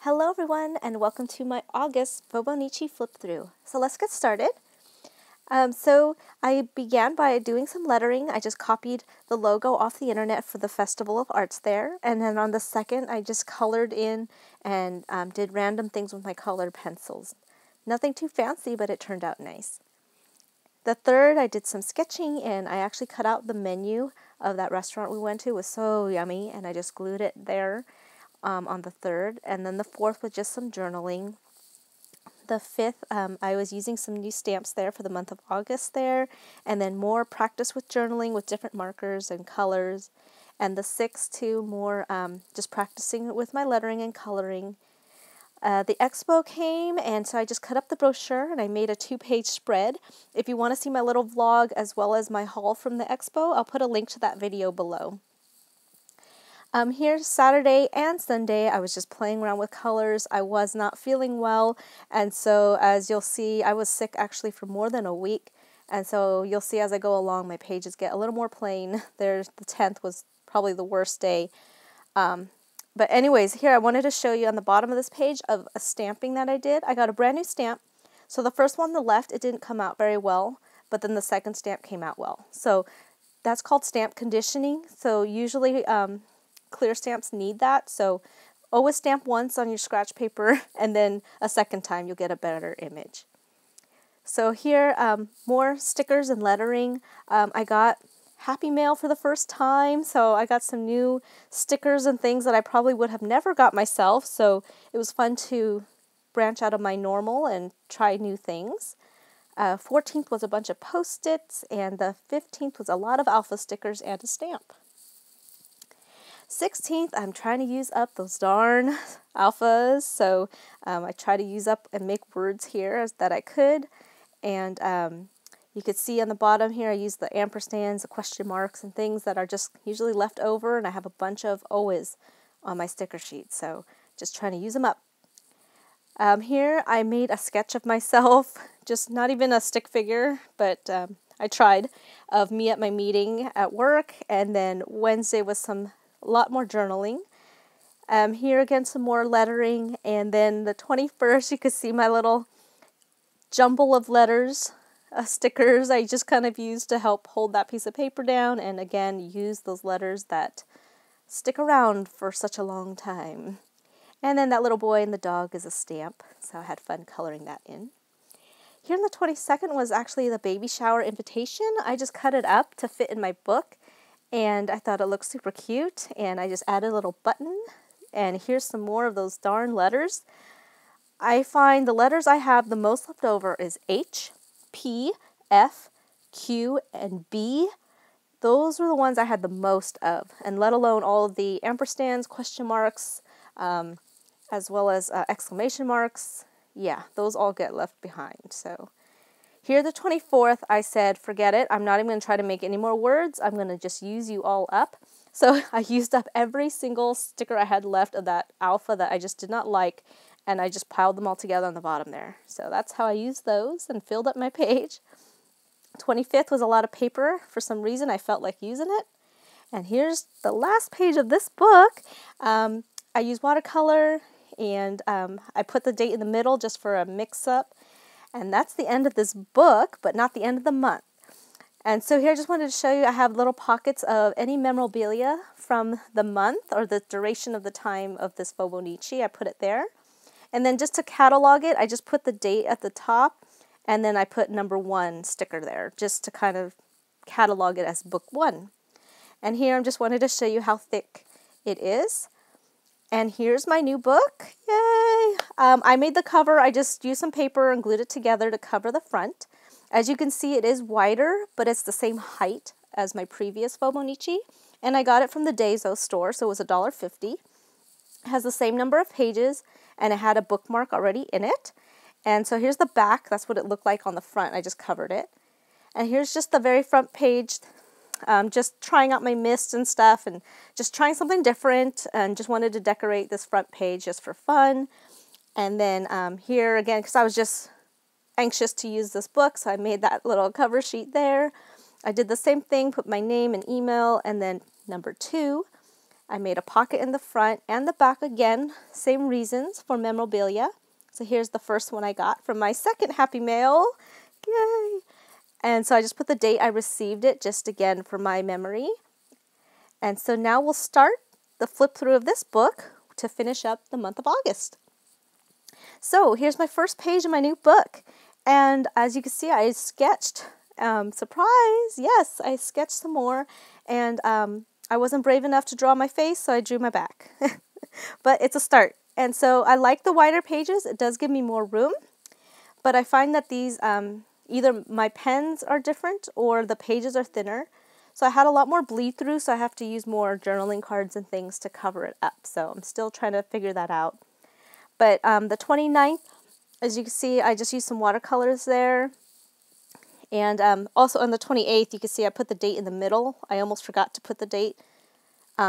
Hello everyone and welcome to my August Fauxbonichi flip through. So let's get started. So I began by doing some lettering. I just copied the logo off the internet for the Festival of Arts there, and then on the second I just colored in and did random things with my colored pencils. Nothing too fancy, but it turned out nice. The third I did some sketching and I actually cut out the menu of that restaurant we went to. It was so yummy and I just glued it there. On the third, and then the fourth was just some journaling. The fifth, I was using some new stamps there for the month of August there, and then more practice with journaling with different markers and colors. And the sixth, too, more just practicing with my lettering and coloring. The expo came, and so I just cut up the brochure and I made a 2-page spread. If you want to see my little vlog as well as my haul from the expo, I'll put a link to that video below. Here's Saturday and Sunday. I was just playing around with colors. I was not feeling well, and so as you'll see, I was sick actually for more than a week, and so you'll see as I go along my pages get a little more plain. There's the 10th was probably the worst day. But anyways, here I wanted to show you on the bottom of this page of a stamping that I did. I got a brand new stamp. So the first one on the left, it didn't come out very well, but then the second stamp came out well. So that's called stamp conditioning. So usually clear stamps need that, so always stamp once on your scratch paper and then a second time you'll get a better image. So here, more stickers and lettering. I got Happy Mail for the first time, so I got some new stickers and things that I probably would have never got myself, so it was fun to branch out of my normal and try new things. 14th was a bunch of Post-its, and the 15th was a lot of alpha stickers and a stamp. 16th, I'm trying to use up those darn alphas, so I try to use up and make words here that I could, and you could see on the bottom here I use the ampersands, the question marks, and things that are just usually left over, and I have a bunch of always on my sticker sheet, so just trying to use them up. Here I made a sketch of myself, just not even a stick figure, but I tried, of me at my meeting at work, and then Wednesday was a lot more journaling. Here again some more lettering, and then the 21st you could see my little jumble of letters, stickers I just kind of used to help hold that piece of paper down, and again use those letters that stick around for such a long time. And then that little boy and the dog is a stamp, so I had fun coloring that in. Here on the 22nd was actually the baby shower invitation. I just cut it up to fit in my book, and I thought it looked super cute, and I just added a little button, and here's some more of those darn letters. I find the letters I have the most left over is H, P, F, Q, and B. Those were the ones I had the most of, and let alone all of the ampersands, question marks, as well as exclamation marks. Yeah, those all get left behind, so. Here the 24th, I said, forget it, I'm not even going to try to make any more words, I'm going to just use you all up. So I used up every single sticker I had left of that alpha that I just did not like, and I just piled them all together on the bottom there. So that's how I used those and filled up my page. 25th was a lot of paper. For some reason, I felt like using it. And here's the last page of this book. I used watercolor, and I put the date in the middle just for a mix-up. And that's the end of this book, but not the end of the month. And so here I just wanted to show you I have little pockets of any memorabilia from the month or the duration of the time of this Fauxbonichi. I put it there. And then just to catalog it, I just put the date at the top, and then I put number 1 sticker there just to kind of catalog it as book 1. And here I just wanted to show you how thick it is. And here's my new book. Yay! I made the cover. I just used some paper and glued it together to cover the front. As you can see, it is wider, but it's the same height as my previous Fauxbonichi. And I got it from the Daiso store, so it was $1.50. It has the same number of pages, and it had a bookmark already in it. And so here's the back. That's what it looked like on the front. I just covered it. And here's just the very front page. Just trying out my mist and stuff, and just trying something different, and just wanted to decorate this front page just for fun. And then here again, because I was just anxious to use this book, so I made that little cover sheet there. I did the same thing, put my name and email, and then number 2. I made a pocket in the front and the back again, same reasons for memorabilia. So here's the first one I got from my second Happy Mail. Yay! And so I just put the date I received it, just again for my memory. And so now we'll start the flip through of this book to finish up the month of August. So here's my first page in my new book. And as you can see, I sketched, surprise, yes, I sketched some more. And I wasn't brave enough to draw my face, so I drew my back. But it's a start. And so I like the wider pages. It does give me more room. But I find that these, either my pens are different or the pages are thinner. So I had a lot more bleed through, so I have to use more journaling cards and things to cover it up. So I'm still trying to figure that out. But the 29th, as you can see, I just used some watercolors there. And also on the 28th, you can see I put the date in the middle. I almost forgot to put the date.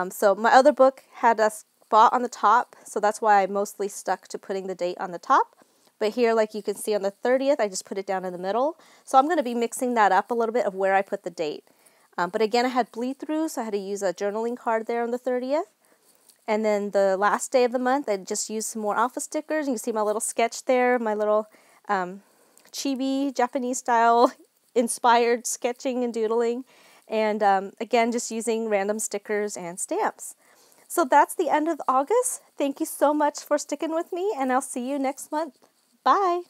So my other book had a spot on the top, so that's why I mostly stuck to putting the date on the top. But here, like you can see on the 30th, I just put it down in the middle. So I'm going to be mixing that up a little bit of where I put the date. But again, I had bleed through, so I had to use a journaling card there on the 30th. And then the last day of the month, I just used some more alpha stickers. You can see my little sketch there, my little chibi, Japanese style inspired sketching and doodling. And again, just using random stickers and stamps. So that's the end of August. Thank you so much for sticking with me, and I'll see you next month. Bye!